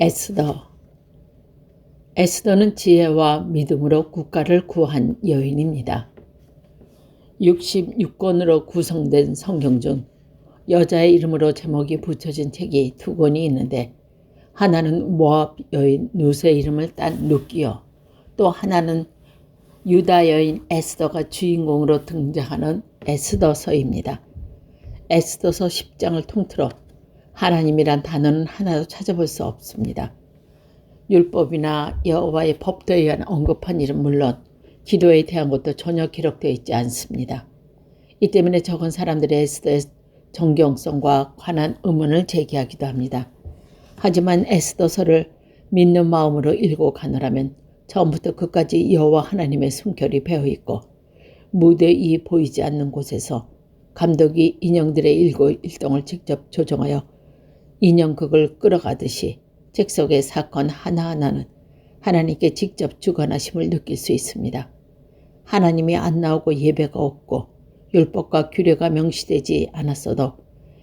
에스더. 에스더는 지혜와 믿음으로 국가를 구한 여인입니다. 66권으로 구성된 성경 중 여자의 이름으로 제목이 붙여진 책이 2권이 있는데, 하나는 모압 여인 룻의 이름을 딴 룻기요, 또 하나는 유다 여인 에스더가 주인공으로 등장하는 에스더서입니다. 에스더서 10장을 통틀어 하나님이란 단어는 하나도 찾아볼 수 없습니다. 율법이나 여호와의 법도에 의한 언급한 일은 물론 기도에 대한 것도 전혀 기록되어 있지 않습니다. 이 때문에 적은 사람들이 에스더의 정경성과 관한 의문을 제기하기도 합니다. 하지만 에스더서를 믿는 마음으로 읽고 가노라면 처음부터 끝까지 여호와 하나님의 숨결이 배어있고 무대이 보이지 않는 곳에서 감독이 인형들의 일거일동을 직접 조정하여 인형극을 끌어가듯이 책 속의 사건 하나하나는 하나님께 직접 주관하심을 느낄 수 있습니다. 하나님이 안 나오고 예배가 없고 율법과 규례가 명시되지 않았어도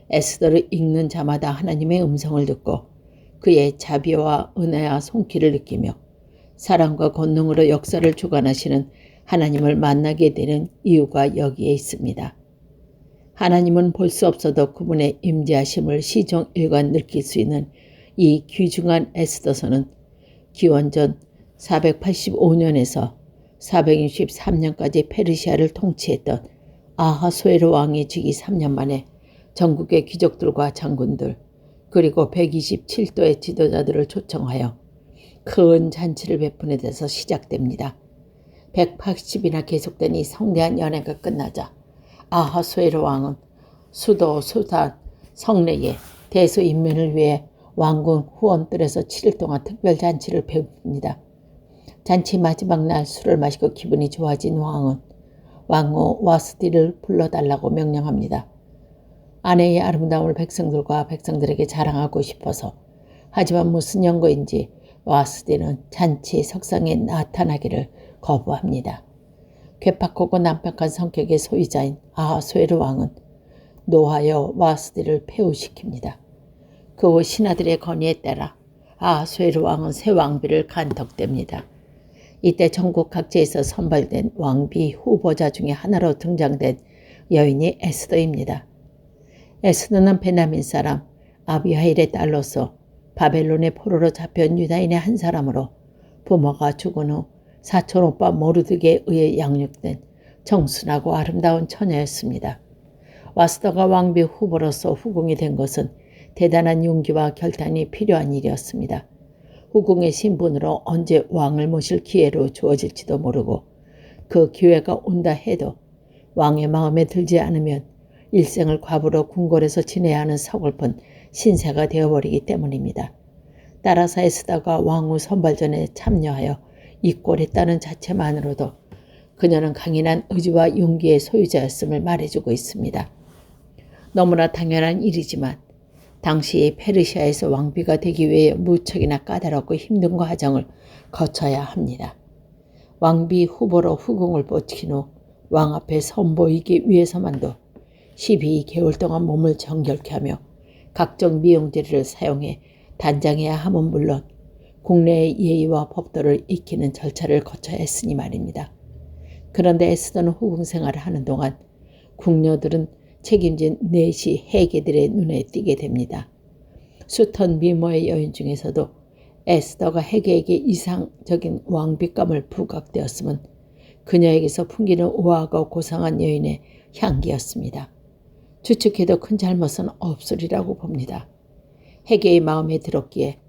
에스더를 읽는 자마다 하나님의 음성을 듣고 그의 자비와 은혜와 손길을 느끼며 사랑과 권능으로 역사를 주관하시는 하나님을 만나게 되는 이유가 여기에 있습니다. 하나님은 볼 수 없어도 그분의 임재하심을 시종일관 느낄 수 있는 이 귀중한 에스더서는 기원전 485년에서 463년까지 페르시아를 통치했던 아하수에로 왕이 즉위 3년 만에 전국의 귀족들과 장군들 그리고 127도의 지도자들을 초청하여 큰 잔치를 베푸는 데서 시작됩니다. 180일이나 계속된 이 성대한 연회가 끝나자 아하수에로 왕은 수도 수산 성내에 대수 인면을 위해 왕궁 후원들에서 7일 동안 특별 잔치를 베풉니다. 잔치 마지막 날 술을 마시고 기분이 좋아진 왕은 왕후 와스디를 불러달라고 명령합니다. 아내의 아름다움을 백성들에게 자랑하고 싶어서, 하지만 무슨 연고인지 와스디는 잔치 석상에 나타나기를 거부합니다. 괴팍하고 난폭한 성격의 소유자인 아하수에르 왕은 노하여 와스디를 폐후시킵니다. 그 후 신하들의 건의에 따라 아하수에르 왕은 새 왕비를 간택됩니다. 이때 전국 각지에서 선발된 왕비 후보자 중에 하나로 등장된 여인이 에스더입니다. 에스더는 베냐민 사람 아비하일의 딸로서 바벨론의 포로로 잡혀온 유다인의 한 사람으로 부모가 죽은 후 사촌 오빠 모르드게에 의해 양육된 청순하고 아름다운 처녀였습니다. 와스더가 왕비 후보로서 후궁이 된 것은 대단한 용기와 결단이 필요한 일이었습니다. 후궁의 신분으로 언제 왕을 모실 기회로 주어질지도 모르고 그 기회가 온다 해도 왕의 마음에 들지 않으면 일생을 과부로 궁궐에서 지내야 하는 서글픈 신세가 되어버리기 때문입니다. 따라서 에스더가 왕후 선발전에 참여하여 입궐했다는 자체만으로도 그녀는 강인한 의지와 용기의 소유자였음을 말해주고 있습니다. 너무나 당연한 일이지만 당시 페르시아에서 왕비가 되기 위해 무척이나 까다롭고 힘든 과정을 거쳐야 합니다. 왕비 후보로 후궁을 뽑힌 후 왕 앞에 선보이기 위해서만도 12개월 동안 몸을 정결케 하며 각종 미용재료를 사용해 단장해야 함은 물론 국내의 예의와 법도를 익히는 절차를 거쳐야 했으니 말입니다. 그런데 에스더는 후궁 생활을 하는 동안 궁녀들은 책임진 내시 해계들의 눈에 띄게 됩니다. 숱한 미모의 여인 중에서도 에스더가 해계에게 이상적인 왕비감을 부각되었음은 그녀에게서 풍기는 우아하고 고상한 여인의 향기였습니다. 추측해도 큰 잘못은 없으리라고 봅니다. 해계의 마음에 들었기에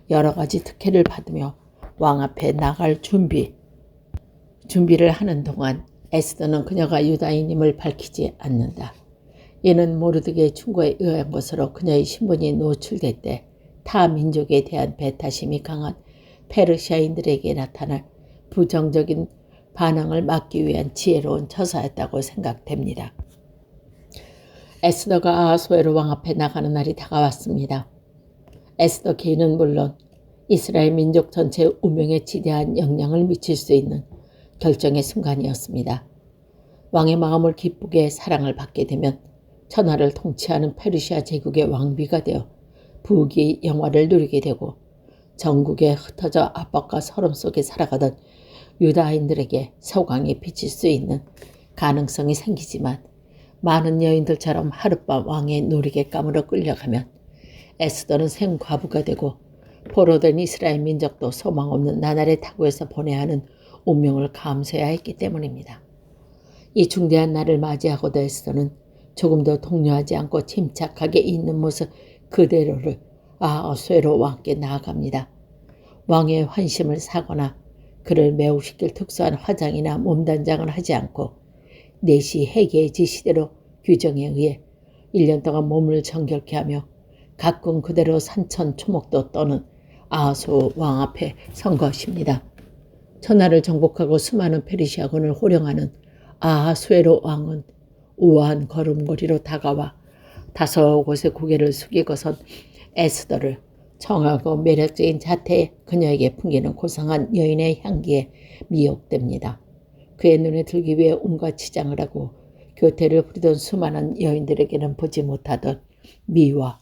여러 가지 특혜를 받으며 왕 앞에 나갈 준비를 하는 동안 에스더는 그녀가 유다인임을 밝히지 않는다. 이는 모르드게의 충고에 의한 것으로 그녀의 신분이 노출될 때 타 민족에 대한 배타심이 강한 페르시아인들에게 나타날 부정적인 반응을 막기 위한 지혜로운 처사였다고 생각됩니다. 에스더가 아하수에르 왕 앞에 나가는 날이 다가왔습니다. 에스더 개인은 물론 이스라엘 민족 전체의 운명에 지대한 영향을 미칠 수 있는 결정의 순간이었습니다. 왕의 마음을 기쁘게 사랑을 받게 되면 천하를 통치하는 페르시아 제국의 왕비가 되어 부귀 영화를 누리게 되고 전국에 흩어져 압박과 서름 속에 살아가던 유다인들에게 소강이 비칠 수 있는 가능성이 생기지만 많은 여인들처럼 하룻밤 왕의 놀이객감으로 끌려가면 에스더는 생과부가 되고 포로된 이스라엘 민족도 소망 없는 나날의 타국에서 보내야 하는 운명을 감수해야 했기 때문입니다. 이 중대한 날을 맞이하고도 에스더는 조금도 동요하지 않고 침착하게 있는 모습 그대로를 아하수에로 왕께 나아갑니다. 왕의 환심을 사거나 그를 매우시킬 특수한 화장이나 몸단장을 하지 않고 내시 해계의 지시대로 규정에 의해 1년 동안 몸을 정결케 하며 가끔 그대로 산천초목도 떠는 아하수 왕 앞에 선 것입니다. 천하를 정복하고 수많은 페르시아군을 호령하는 아하수에로 왕은 우아한 걸음걸이로 다가와 다소 곳에 고개를 숙이고선 에스더를 청하고 매력적인 자태에 그녀에게 풍기는 고상한 여인의 향기에 미혹됩니다. 그의 눈에 들기 위해 온갖 치장을 하고 교태를 부리던 수많은 여인들에게는 보지 못하던 미와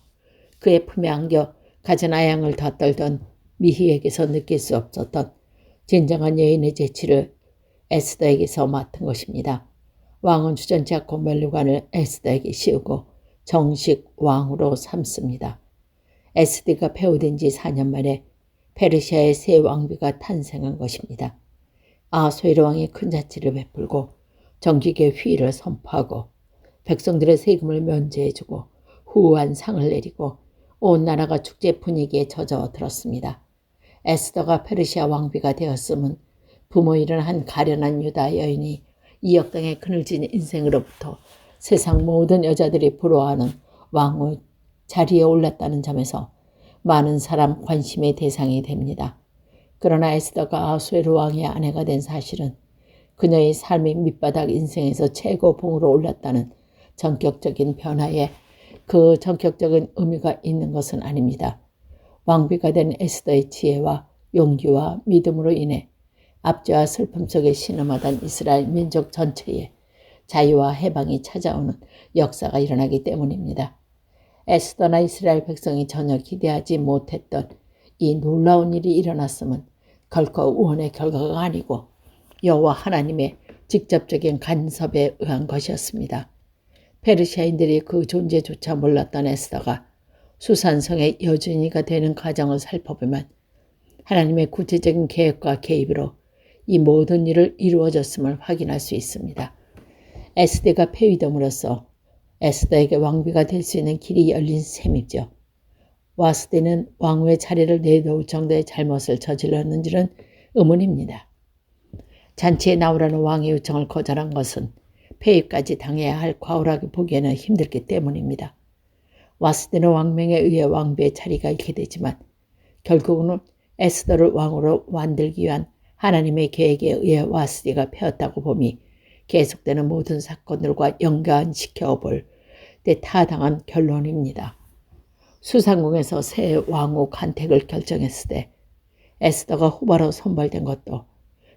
그의 품에 안겨 가진 아양을 다 떨던 미희에게서 느낄 수 없었던 진정한 여인의 재치를 에스더에게서 맡은 것입니다. 왕은 주전치 않고 면류관을 에스더에게 씌우고 정식 왕으로 삼습니다. 에스더가 폐후된 지 4년 만에 페르시아의 새 왕비가 탄생한 것입니다. 아하수에로 왕이 큰 자치를 베풀고 정직의 휴일을 선포하고 백성들의 세금을 면제해주고 후한 상을 내리고 온 나라가 축제 분위기에 젖어들었습니다. 에스더가 페르시아 왕비가 되었음은 부모 잃은 한 가련한 유다 여인이 이 역당의 그늘진 인생으로부터 세상 모든 여자들이 부러워하는 왕의 자리에 올랐다는 점에서 많은 사람 관심의 대상이 됩니다. 그러나 에스더가 아하수에로 왕의 아내가 된 사실은 그녀의 삶의 밑바닥 인생에서 최고봉으로 올랐다는 전격적인 변화에 그 전격적인 의미가 있는 것은 아닙니다. 왕비가 된 에스더의 지혜와 용기와 믿음으로 인해 압제와 슬픔 속에 신음하던 이스라엘 민족 전체에 자유와 해방이 찾아오는 역사가 일어나기 때문입니다. 에스더나 이스라엘 백성이 전혀 기대하지 못했던 이 놀라운 일이 일어났음은 결코 우연의 결과가 아니고 여호와 하나님의 직접적인 간섭에 의한 것이었습니다. 페르시아인들이 그 존재조차 몰랐던 에스더가 수산성의 여주인이가 되는 과정을 살펴보면 하나님의 구체적인 계획과 개입으로 이 모든 일을 이루어졌음을 확인할 수 있습니다. 에스더가 폐위됨으로써 에스더에게 왕비가 될 수 있는 길이 열린 셈이죠. 와스디는 왕후의 자리를 내놓을 정도의 잘못을 저질렀는지는 의문입니다. 잔치에 나오라는 왕의 요청을 거절한 것은 폐위까지 당해야 할 과오라고 보기에는 힘들기 때문입니다. 와스디는 왕명에 의해 왕비의 자리가 잃게 되지만 결국은 에스더를 왕으로 만들기 위한 하나님의 계획에 의해 와스디가 폐었다고 봄이 계속되는 모든 사건들과 연관시켜 볼 때 타당한 결론입니다. 수상궁에서 새 왕후 간택을 결정했을 때 에스더가 후보로 선발된 것도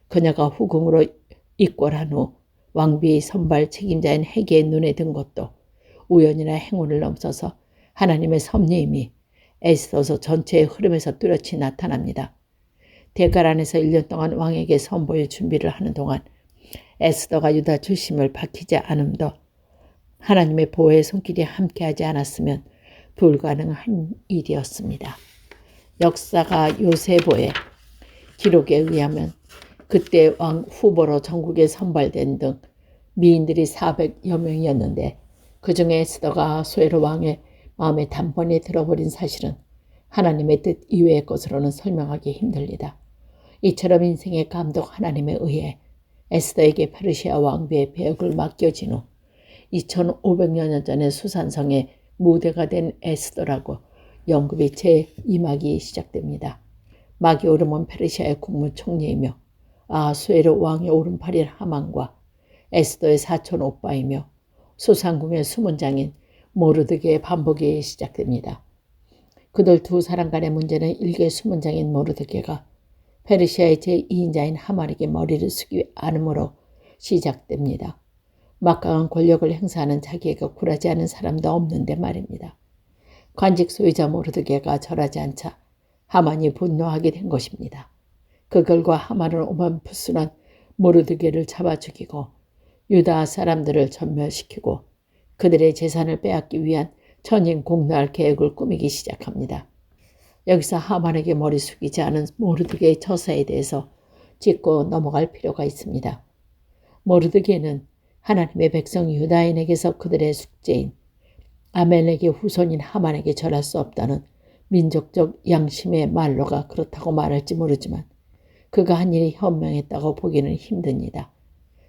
그녀가 후궁으로 입궐한 후 왕비 선발 책임자인 헤게의 눈에 든 것도 우연이나 행운을 넘어서서 하나님의 섭리임이 에스더서 전체의 흐름에서 뚜렷이 나타납니다. 대갈 안에서 1년 동안 왕에게 선보일 준비를 하는 동안 에스더가 유다 출신을 밝히지 않음도 하나님의 보호의 손길이 함께하지 않았으면 불가능한 일이었습니다. 역사가 요세보의 기록에 의하면 그때 왕 후보로 전국에 선발된 등 미인들이 400여 명이었는데 그중에 에스더가 아하수에로 왕의 마음에 단번에 들어버린 사실은 하나님의 뜻 이외의 것으로는 설명하기 힘들다. 이처럼 인생의 감독 하나님에 의해 에스더에게 페르시아 왕비의 배역을 맡겨진 후 2500여 년 전에 수산성의 무대가 된 에스더라고 연극의 제2막이 시작됩니다. 막이 오르면 페르시아의 국무총리이며 아하수에로 왕의 오른팔인 하만과 에스더의 사촌 오빠이며 수상궁의 수문장인 모르드게의 반복이 시작됩니다. 그들 두 사람 간의 문제는 일개 수문장인 모르드게가 페르시아의 제2인자인 하만에게 머리를 숙이지 않음으로 시작됩니다. 막강한 권력을 행사하는 자기에게 굴하지 않은 사람도 없는데 말입니다. 관직 소유자 모르드게가 절하지 않자 하만이 분노하게 된 것입니다. 그 결과 하만은 오만 푸스런 모르드게를 잡아 죽이고 유다 사람들을 전멸시키고 그들의 재산을 빼앗기 위한 전인 공노할 계획을 꾸미기 시작합니다. 여기서 하만에게 머리 숙이지 않은 모르드게의 처사에 대해서 짚고 넘어갈 필요가 있습니다. 모르드게는 하나님의 백성 유다인에게서 그들의 숙제인 아멜렉의 후손인 하만에게 절할 수 없다는 민족적 양심의 말로가 그렇다고 말할지 모르지만 그가 한 일이 현명했다고 보기는 힘듭니다.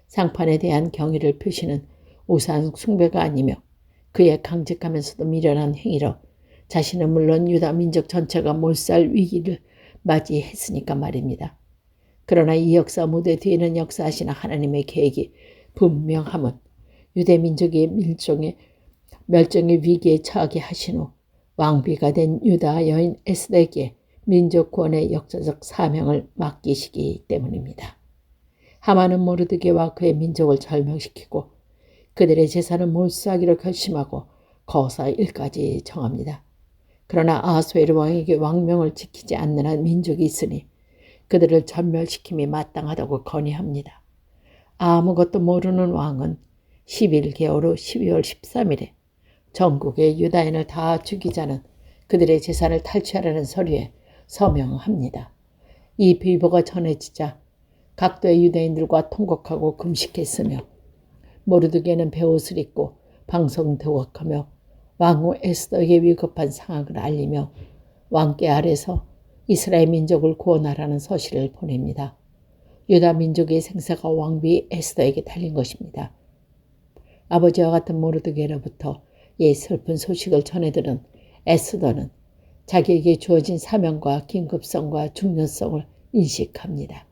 상판에 대한 경의를 표시는 우상 숭배가 아니며 그의 강직하면서도 미련한 행위로 자신은 물론 유다 민족 전체가 몰살 위기를 맞이했으니까 말입니다. 그러나 이 역사 무대 뒤에는 역사하시는 하나님의 계획이 분명함은 유대 민족의 멸종의 위기에 처하게 하신 후 왕비가 된 유다 여인 에스더에게 민족 구원의 역사적 사명을 맡기시기 때문입니다. 하만은 모르드게와 그의 민족을 절명시키고 그들의 재산을 몰수하기로 결심하고 거사 일까지 정합니다. 그러나 아하수에르 왕에게 왕명을 지키지 않는 한 민족이 있으니 그들을 전멸시킴이 마땅하다고 건의합니다. 아무것도 모르는 왕은 11개월 후 12월 13일에 전국의 유다인을 다 죽이자는 그들의 재산을 탈취하라는 서류에 서명합니다. 이 비보가 전해지자 각도의 유대인들과 통곡하고 금식했으며 모르드게는 베옷을 입고 방송대곡하며 왕후 에스더에게 위급한 상황을 알리며 왕께 아래서 이스라엘 민족을 구원하라는 서신을 보냅니다. 유다 민족의 생사가 왕비 에스더에게 달린 것입니다. 아버지와 같은 모르드게로부터 이 슬픈 소식을 전해들은 에스더는 자기에게 주어진 사명과 긴급성과 중요성을 인식합니다.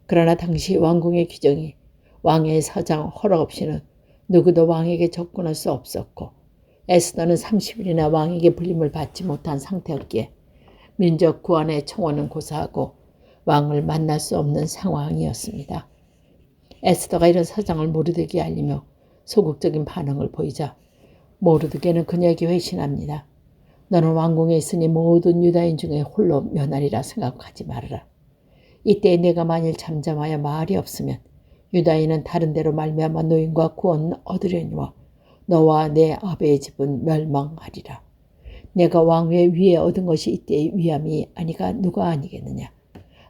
그러나 당시 왕궁의 규정이 왕의 사장 허락 없이는 누구도 왕에게 접근할 수 없었고 에스더는 30일이나 왕에게 불림을 받지 못한 상태였기에 민족 구원의 청원은 고사하고 왕을 만날 수 없는 상황이었습니다. 에스더가 이런 사정을 모르드게에 알리며 소극적인 반응을 보이자 모르드게는 그녀에게 회신합니다. 너는 왕궁에 있으니 모든 유다인 중에 홀로 면하리라 생각하지 말아라. 이때 내가 만일 잠잠하여 말이 없으면 유다인은 다른 데로 말미암아 노임과 구원을 얻으려니와 너와 내 아베의 집은 멸망하리라. 내가 왕위의 위에 얻은 것이 이때의 위함이 아니가 누가 아니겠느냐.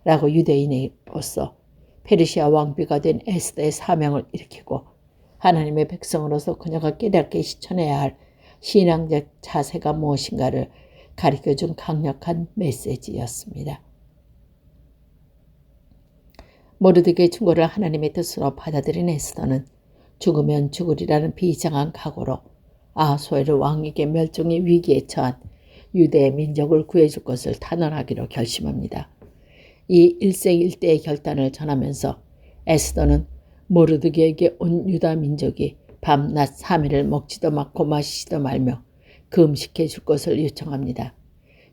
라고 유대인으로서 페르시아 왕비가 된 에스더의 사명을 일으키고 하나님의 백성으로서 그녀가 깨닫게 실천해야 할 신앙적 자세가 무엇인가를 가르쳐준 강력한 메시지였습니다. 모르드게의 충고를 하나님의 뜻으로 받아들인 에스더는 죽으면 죽으리라는 비장한 각오로 아하수에르 왕에게 멸종의 위기에 처한 유대 민족을 구해줄 것을 탄원하기로 결심합니다. 이 일생일대의 결단을 전하면서 에스더는 모르드게에게 온 유다 민족이 밤낮 3일을 먹지도 않고 마시지도 말며 금식해 줄 것을 요청합니다.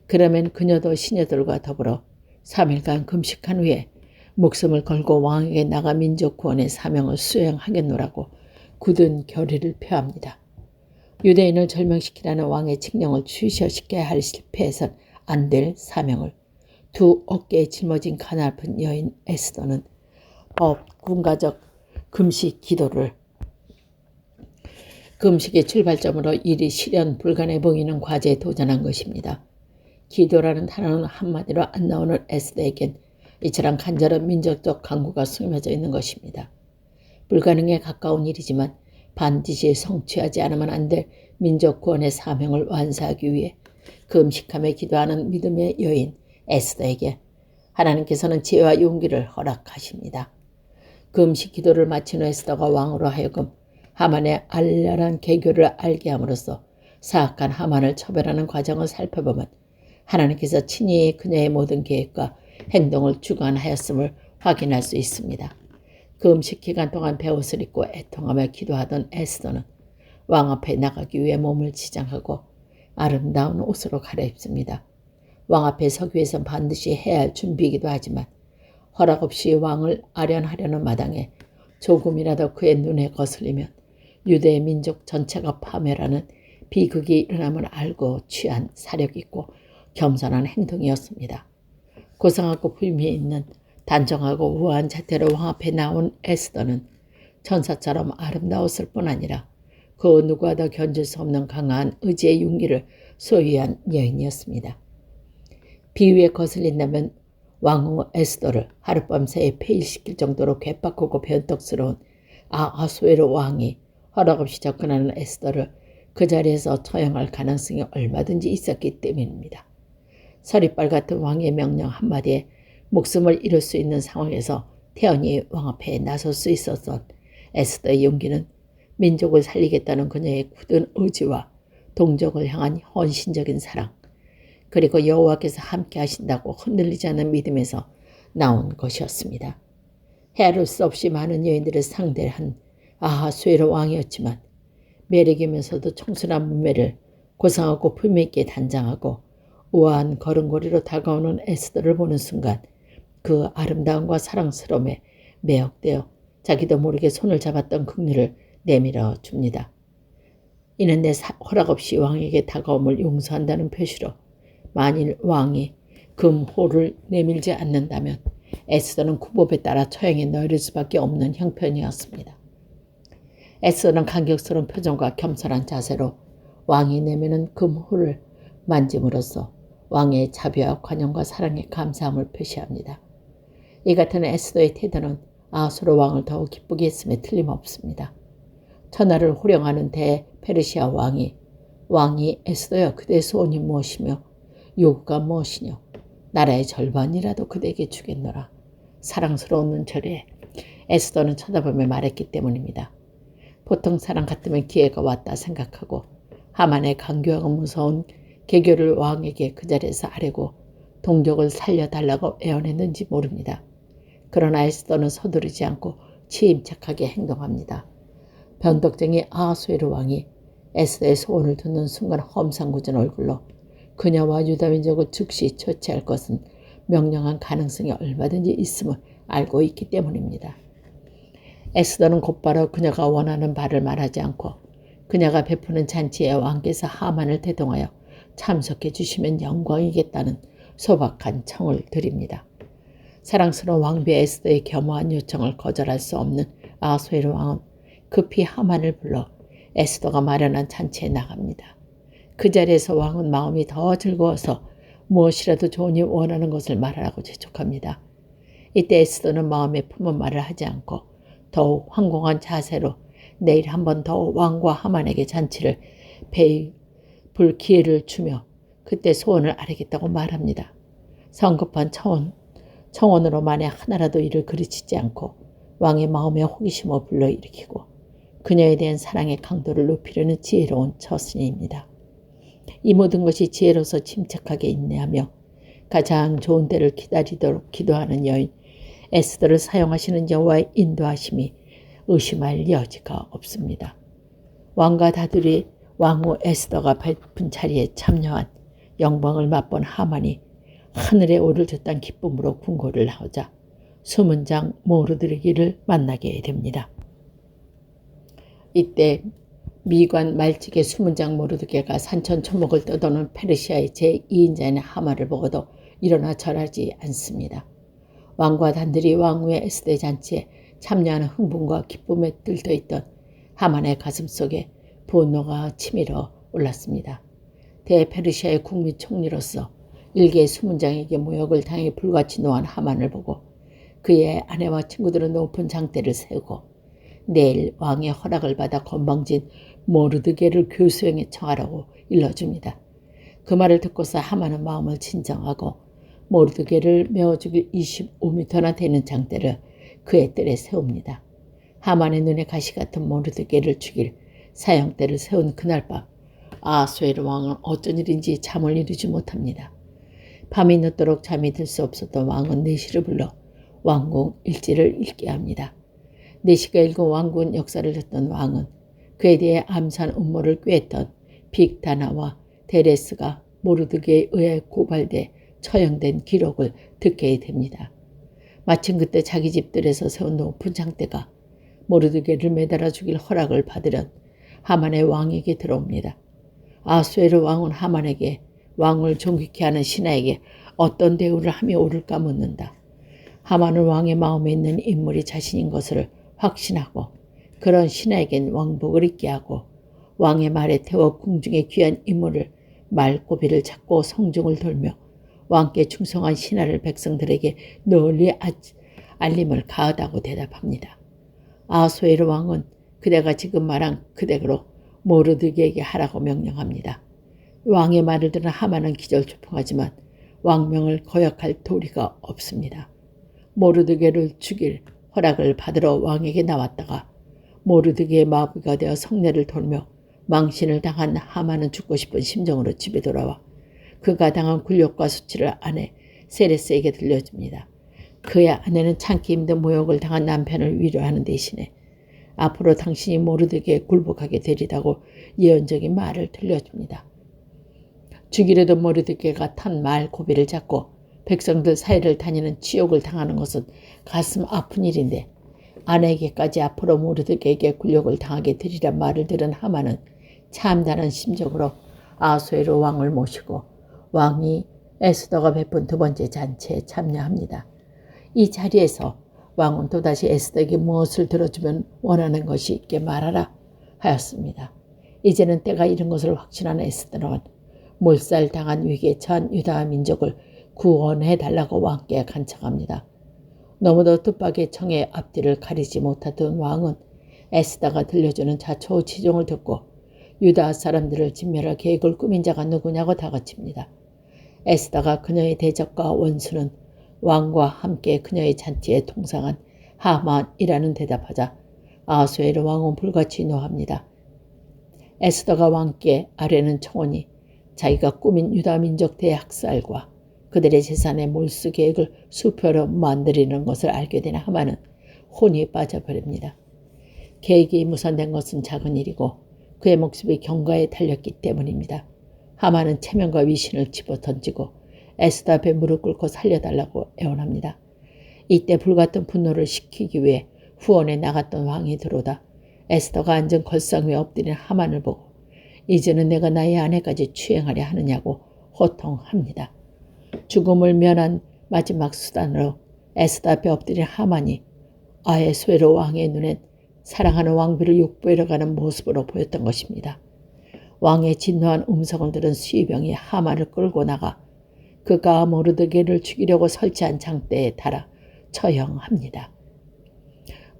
그러면 그녀도 시녀들과 더불어 3일간 금식한 후에 목숨을 걸고 왕에게 나가 민족 구원의 사명을 수행하겠노라고 굳은 결의를 표합니다. 유대인을 절명시키라는 왕의 칙령을 취소시켜야 할 실패해선 안 될 사명을 두 어깨에 짊어진 가냘픈 여인 에스더는 군가적 금식 기도를 금식의 출발점으로 일이 실현 불가능해 보이는 과제에 도전한 것입니다. 기도라는 단어는 한마디로 안 나오는 에스더에겐 이처럼 간절한 민족적 강구가 숨겨져 있는 것입니다. 불가능에 가까운 일이지만 반드시 성취하지 않으면 안 될 민족 구원의 사명을 완수하기 위해 금식하며 기도하는 믿음의 여인 에스더에게 하나님께서는 지혜와 용기를 허락하십니다. 금식 기도를 마친 후 에스더가 왕으로 하여금 하만의 알랄한 개교를 알게 함으로써 사악한 하만을 처벌하는 과정을 살펴보면 하나님께서 친히 그녀의 모든 계획과 행동을 주관하였음을 확인할 수 있습니다. 금식 기간 동안 베옷을 입고 애통하며 기도하던 에스더는 왕 앞에 나가기 위해 몸을 지장하고 아름다운 옷으로 갈아입습니다. 왕 앞에 서기 위해선 반드시 해야 할 준비이기도 하지만 허락 없이 왕을 아련하려는 마당에 조금이라도 그의 눈에 거슬리면 유대 민족 전체가 파멸하는 비극이 일어남을 알고 취한 사력 있고 겸손한 행동이었습니다. 고상하고 품위 있는 단정하고 우아한 자태로 왕 앞에 나온 에스더는 천사처럼 아름다웠을 뿐 아니라 그 누구와도 견줄 수 없는 강한 의지의 용기를 소유한 여인이었습니다. 비유에 거슬린다면 왕후 에스더를 하룻밤새에 폐일시킬 정도로 괴팍하고 변덕스러운 아하수에로 왕이 허락없이 접근하는 에스더를 그 자리에서 처형할 가능성이 얼마든지 있었기 때문입니다. 서리빨 같은 왕의 명령 한마디에 목숨을 잃을 수 있는 상황에서 태연히 왕 앞에 나설 수 있었던 에스더의 용기는 민족을 살리겠다는 그녀의 굳은 의지와 동족을 향한 헌신적인 사랑, 그리고 여호와께서 함께 하신다고 흔들리지 않는 믿음에서 나온 것이었습니다. 헤아릴 수 없이 많은 여인들을 상대한 아하수에로 왕이었지만 매력이면서도 청순한 문매를 고상하고 품위있게 단장하고 우아한 걸음걸이로 다가오는 에스더를 보는 순간 그 아름다움과 사랑스러움에 매혹되어 자기도 모르게 손을 잡았던 긍휼을 내밀어 줍니다. 이는 내 허락 없이 왕에게 다가옴을 용서한다는 표시로 만일 왕이 금호를 내밀지 않는다면 에스더는 구법에 따라 처형에 넣을 수밖에 없는 형편이었습니다. 에스더는 감격스러운 표정과 겸손한 자세로 왕이 내미는 금호를 만짐으로써 왕의 자비와 관용과 사랑에 감사함을 표시합니다. 이 같은 에스더의 태도는 아하수에로 왕을 더욱 기쁘게 했음에 틀림없습니다. 천하를 호령하는 대페르시아 왕이 에스더여 그대의 소원이 무엇이며 요구가 무엇이뇨? 나라의 절반이라도 그대에게 주겠노라. 사랑스러운 눈초리에 에스더는 쳐다보며 말했기 때문입니다. 보통 사람 같으면 기회가 왔다 생각하고 하만의 강교하고 무서운 개교를 왕에게 그 자리에서 아뢰고 동족을 살려달라고 애원했는지 모릅니다. 그러나 에스더는 서두르지 않고 침착하게 행동합니다. 변덕쟁이 아하수에로 왕이 에스더의 소원을 듣는 순간 험상궂은 얼굴로 그녀와 유다민족을 즉시 처치할 것은 명령한 가능성이 얼마든지 있음을 알고 있기 때문입니다. 에스더는 곧바로 그녀가 원하는 바를 말하지 않고 그녀가 베푸는 잔치에 왕께서 하만을 대동하여 참석해 주시면 영광이겠다는 소박한 청을 드립니다. 사랑스러운 왕비 에스더의 겸허한 요청을 거절할 수 없는 아하수에로 왕은 급히 하만을 불러 에스더가 마련한 잔치에 나갑니다. 그 자리에서 왕은 마음이 더 즐거워서 무엇이라도 좋으니 원하는 것을 말하라고 재촉합니다. 이때 에스더는 마음에 품은 말을 하지 않고 더욱 황공한 자세로 내일 한 번 더 왕과 하만에게 잔치를 베풀 기회를 주며 그때 소원을 아뢰겠다고 말합니다. 성급한 청원으로 만약 하나라도 이를 그르치지 않고 왕의 마음에 호기심을 불러일으키고 그녀에 대한 사랑의 강도를 높이려는 지혜로운 처신입니다. 이 모든 것이 지혜로서 침착하게 인내하며 가장 좋은 때를 기다리도록 기도하는 여인 에스더를 사용하시는 여호와의 인도하심이 의심할 여지가 없습니다. 왕과 다들이 왕후 에스더가 베푼 자리에 참여한 영광을 맛본 하만이 하늘에 오를 듯한 기쁨으로 궁궐을 나오자 수문장 모르드기를 만나게 됩니다. 이때 미관 말직의 수문장 모르드게가 산천초목을 떠도는 페르시아의 제2인자인 하만을 보고도 일어나 절하지 않습니다. 왕과 단들이 왕후의 에스더의 잔치에 참여하는 흥분과 기쁨에 들떠있던 하만의 가슴속에 분노가 치밀어 올랐습니다. 대페르시아의 국민총리로서 일개 수문장에게 모욕을 당해 불같이 노한 하만을 보고 그의 아내와 친구들은 높은 장대를 세우고 내일 왕의 허락을 받아 건방진 모르드게를 교수형에 청하라고 일러줍니다. 그 말을 듣고서 하만은 마음을 진정하고 모르드게를 메어 죽일 25m나 되는 장대를 그의 뜰에 세웁니다. 하만의 눈에 가시 같은 모르드게를 죽일 사형대를 세운 그날 밤 아하수에로 왕은 어쩐 일인지 잠을 이루지 못합니다. 밤이 늦도록 잠이 들 수 없었던 왕은 내시를 불러 왕궁 일지를 읽게 합니다. 내시가 읽은 왕궁 역사를 듣던 왕은 그에 대해 암산 음모를 꾀했던 빅다나와 데레스가 모르드게에 의해 고발돼 처형된 기록을 듣게 됩니다. 마침 그때 자기 집들에서 세운 높은 장대가 모르드게를 매달아 죽일 허락을 받으려 하만의 왕에게 들어옵니다. 아하수에로 왕은 하만에게 왕을 존귀케 하는 신하에게 어떤 대우를 하며 옳을까 묻는다. 하만은 왕의 마음에 있는 인물이 자신인 것을 확신하고 그런 신하에겐 왕복을 입게 하고 왕의 말에 태워 궁중에 귀한 인물을 말고비를 찾고 성중을 돌며 왕께 충성한 신하를 백성들에게 널리 알림을 가하다고 대답합니다. 아하수에로 왕은 그대가 지금 말한 그대로 모르드게에게 하라고 명령합니다. 왕의 말을 들은 하만은 기절초풍하지만 왕명을 거역할 도리가 없습니다. 모르드게를 죽일 허락을 받으러 왕에게 나왔다가 모르드게의 마귀가 되어 성내를 돌며 망신을 당한 하만은 죽고 싶은 심정으로 집에 돌아와 그가 당한 굴욕과 수치를 아내 세레스에게 들려줍니다. 그의 아내는 참기 힘든 모욕을 당한 남편을 위로하는 대신에 앞으로 당신이 모르드게에 굴복하게 되리라고 예언적인 말을 들려줍니다. 죽이려던 모르드게가 탄 말 고비를 잡고 백성들 사이를 다니는 치욕을 당하는 것은 가슴 아픈 일인데 아내에게까지 앞으로 모르드게에게 굴욕을 당하게 되리란 말을 들은 하만은 참담한 심정으로 아하수에로 왕을 모시고 왕이 에스더가 베푼 두 번째 잔치에 참여합니다. 이 자리에서 왕은 또다시 에스더에게 무엇을 들어주면 원하는 것이 있게 말하라 하였습니다. 이제는 때가 이른 것을 확신한 에스더는 몰살당한 위기에 처한 유다 민족을 구원해달라고 왕께 간청합니다. 너무도 뜻밖의 청의 앞뒤를 가리지 못하던 왕은 에스더가 들려주는 자초지종을 듣고 유다 사람들을 진멸할 계획을 꾸민 자가 누구냐고 다그칩니다. 에스더가 그녀의 대적과 원수는 왕과 함께 그녀의 잔치에 동상한 하만이라는 대답하자 아하수에로 왕은 불같이 노합니다. 에스더가 왕께 아뢰는 청원이 자기가 꾸민 유다 민족 대학살과 그들의 재산의 몰수 계획을 수표로 만들려는 것을 알게 된 하만은 혼이 빠져버립니다. 계획이 무산된 것은 작은 일이고 그의 목숨이 경과에 달렸기 때문입니다. 하만은 체면과 위신을 집어던지고 에스더 앞에 무릎 꿇고 살려달라고 애원합니다. 이때 불같은 분노를 식히기 위해 후원에 나갔던 왕이 들어오다 에스더가 앉은 걸상 위에 엎드린 하만을 보고 이제는 내가 나의 아내까지 추행하려 하느냐고 호통합니다. 죽음을 면한 마지막 수단으로 에스더 앞에 엎드린 하만이 아하수에로 왕의 눈엔 사랑하는 왕비를 육보하러 가는 모습으로 보였던 것입니다. 왕의 진노한 음성을 들은 수의병이 하만을 끌고 나가 그가 모르드게를 죽이려고 설치한 장대에 달아 처형합니다.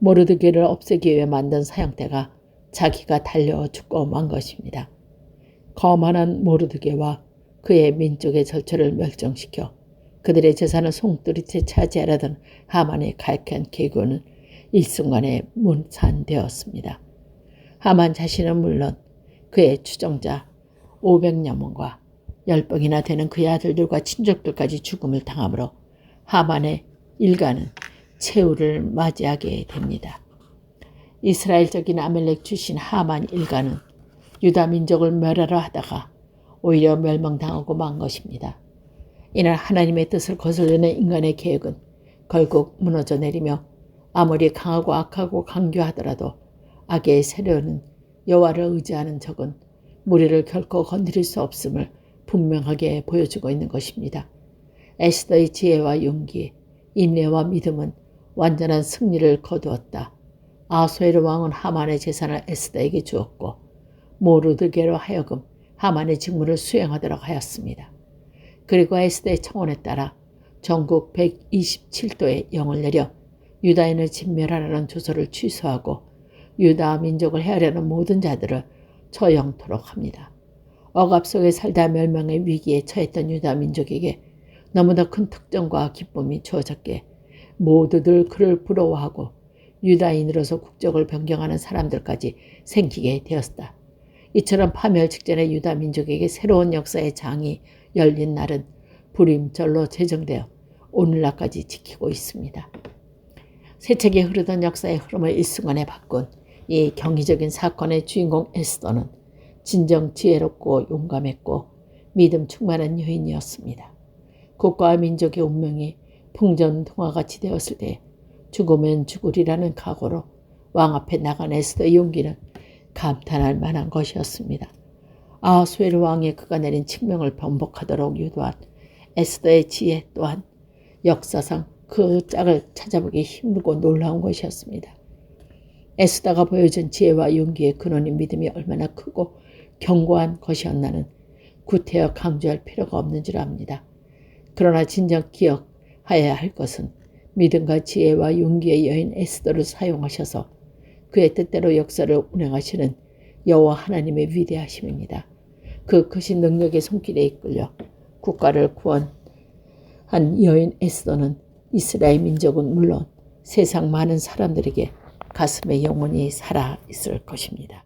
모르드게를 없애기 위해 만든 사형대가 자기가 달려 죽고 만 것입니다. 거만한 모르드게와 그의 민족의 절처를 멸종시켜 그들의 재산을 송두리째 차지하려던 하만의 가혹한 계획은 일순간에 문산되었습니다. 하만 자신은 물론 그의 추종자 500여 명과 10명이나 되는 그의 아들들과 친족들까지 죽음을 당하므로 하만의 일가는 최후를 맞이하게 됩니다. 이스라엘적인 아멜렉 출신 하만 일가는 유다 민족을 멸하려 하다가 오히려 멸망당하고 만 것입니다. 이날 하나님의 뜻을 거슬리는 인간의 계획은 결국 무너져 내리며 아무리 강하고 악하고 강교하더라도 악의 세력은 여호와를 의지하는 적은 무리를 결코 건드릴 수 없음을 분명하게 보여주고 있는 것입니다. 에스더의 지혜와 용기, 인내와 믿음은 완전한 승리를 거두었다. 아하수에로 왕은 하만의 재산을 에스더에게 주었고 모르드게로 하여금 하만의 직무를 수행하도록 하였습니다. 그리고 에스더의 청원에 따라 전국 127도의 영을 내려 유다인을 진멸하라는 조서를 취소하고 유다 민족을 해하려는 모든 자들을 처형토록 합니다. 억압 속에 살다 멸망의 위기에 처했던 유다 민족에게 너무나 큰 특정과 기쁨이 주어졌기에 모두들 그를 부러워하고 유다인으로서 국적을 변경하는 사람들까지 생기게 되었다. 이처럼 파멸 직전의 유다 민족에게 새로운 역사의 장이 열린 날은 불임절로 제정되어 오늘날까지 지키고 있습니다. 세차게 흐르던 역사의 흐름을 일순간에 바꾼 이 경이적인 사건의 주인공 에스더는 진정 지혜롭고 용감했고 믿음 충만한 여인이었습니다. 국가와 민족의 운명이 풍전등화같이 되었을 때 죽으면 죽으리라는 각오로 왕 앞에 나간 에스더의 용기는 감탄할 만한 것이었습니다. 아하수에르 왕에 그가 내린 칙명을 번복하도록 유도한 에스더의 지혜 또한 역사상 그 짝을 찾아보기 힘들고 놀라운 것이었습니다. 에스더가 보여준 지혜와 용기의 근원인 믿음이 얼마나 크고 견고한 것이었나는 구태여 강조할 필요가 없는 줄 압니다. 그러나 진정 기억하여야 할 것은 믿음과 지혜와 용기의 여인 에스더를 사용하셔서 그의 뜻대로 역사를 운행하시는 여호와 하나님의 위대하심입니다. 그 크신 능력의 손길에 이끌려 국가를 구원한 여인 에스더는 이스라엘 민족은 물론 세상 많은 사람들에게 가슴에 영원히 살아 있을 것입니다.